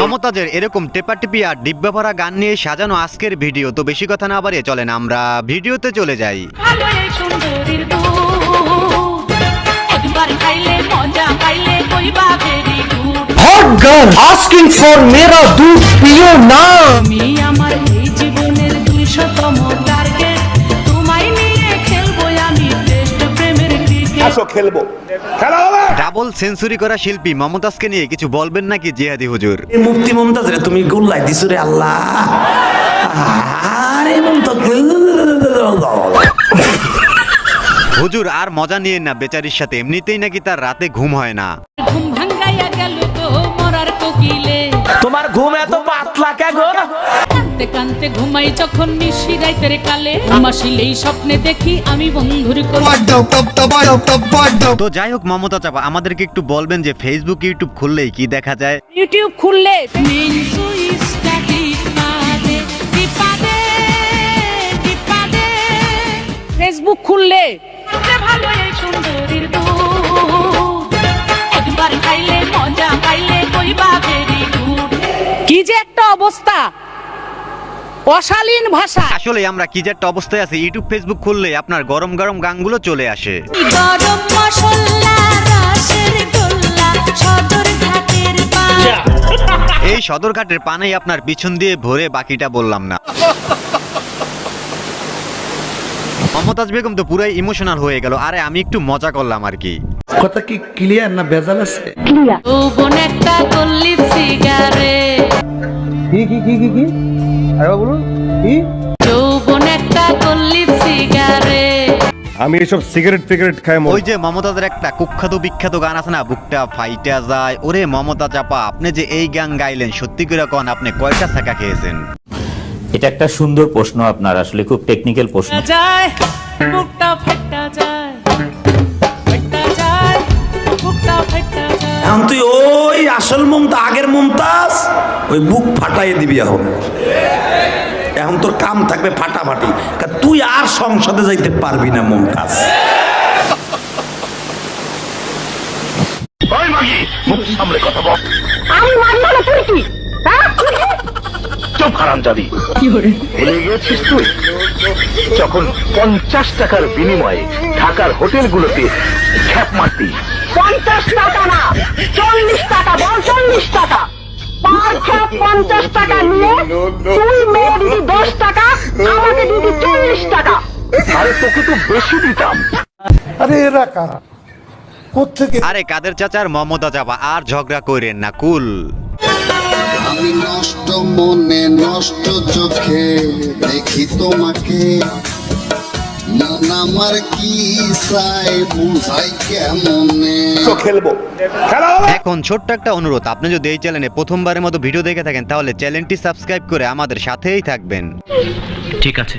মমতাজের এরকম টেপাটিপি আর ডিব্বা ভরা গান নিয়ে সাজানো আজকের ভিডিও। তো বেশি কথা না বাড়িয়ে চলেন আমরা ভিডিওতে চলে যাই। Hot girl asking for मेरा दूध पियो ना। আমার এই জীবনের 200তম টার্গেট তোমায় নিয়ে খেলবো আমি টেস্ট প্রেমের ক্রিকেট। আসো খেলবো, খেলা হবে। ডাবল সেঞ্চুরি করা শিল্পী মমতাজকে নিয়ে কিছু বলবেন নাকি জিহাদি হুজুর? মুফতি মমতাজ রে তুমি গোল্লাই দিছো রে আল্লাহ। আরে মমতাজ হুজুর আর মজা নিয়ে না, বেচারির সাথে এমনিতেই নাকি তার রাতে ঘুম হয় না। ঘুম ভাঙাইয়া গেল তো মরার কোকিলে। তোমার ঘুম এত পাতলা কে গো? কানতে কানতে ঘুমাই যখন নিশি রাতের কালে, মাসিলেই স্বপ্নে দেখি আমি বন্ধুর কোলে। তো যাই হোক মমতাজ আপা, আমাদেরকে একটু বলবেন যে ফেসবুক ইউটিউব খুললেই কি দেখা যায়? ইউটিউব খুললে মিন্টু স্ট্যাটিক মাদে টিপাদে টিপাদে। ফেসবুক খুললে ভালো এই সুন্দরীর দুধ, একবার খাইলে মজা পাইলে কইবা ভেরি গুড। কি যে একটা অবস্থা, অশালীন ভাষা। আসলে আমরা কি যে একটা অবস্থায় আছি, ইউটিউব ফেসবুক খুললে আপনার গরম গরম গানগুলো চলে আসে। গরম মশলা রসের গোল্লা সদর ঘাটের পান। এই সদরঘাটের পানেই আপনার পিছন দিয়ে ভরে, বাকিটা বললাম না। মমতাজ বেগম তো পুরাই ইমোশনাল হয়ে গেল। আরে আমি একটু মজা করলাম আর কি। কথা কি ক্লিয়ার না ভেজাল আছে? যৌবন একটা গল্লি সিগারেট। কি আরে বলুন কি? যৌবন একটা গল্লি সিগারেট। আমি এসব সিগারেট খাই। ওই যে মমতাজের একটা কুখ্যাত বিখ্যাত গান আছে না, বুকটা ফাইটা যায়। ওরে মমতাজ আপা, আপনি যে এই গান গাইলেন, সত্যি করে কোন আপনি কয়টা ছাকা খেয়েছেন? এটা একটা সুন্দর প্রশ্ন আপনার, আসলে খুব টেকনিক্যাল প্রশ্ন। যায় বুকটা ফাটা যায়, ফাটা যায় বুকটা ফাটা যায়। এখন তুই ওই আসল মমতাজ, আগের মমতাজ, ওই বুক ফাটাই দিবি। এখন তোর কাম থাকবে ফাটাফাটি। তুই আর সংসদে যাইতে পারবি না মমতাজ। ওই মাগি, মুখ সামলে কথা বল। আমি মানব না তুই কি? চুপ হারামজাদি। ভুলে গেছিস তুই যখন 50 টাকার বিনিময়ে ঢাকার হোটেলগুলোতে খ্যাপ মারতি? 50 টাকা না, 40 টাকা বল। 40 টাকা পার খেপ 50 টাকা নিয়ে তুই মেয়ে দিবি 10 টাকা, আমাকে দিবি 40 টাকা। আরে তোকে তো বেশি দিতাম। আরে এরা কারা? কোত্থেকে? আরে কাদের চাচার মমতাজ আপা, আর ঝগড়া কইরেন না, কুল। আমি নষ্ট মনে নষ্ট চোখে দেখি তোমাকে, মন আমার কি চাই বুঝাই কেমনে। খেলবো, খেলা হবে। এখন ছোট্ট একটা অনুরোধ, আপনি যদি এই চ্যানেলে প্রথমবারের মতো ভিডিও দেখে থাকেন তাহলে চ্যানেলটি সাবস্ক্রাইব করে আমাদের সাথেই থাকবেন। ঠিক আছে।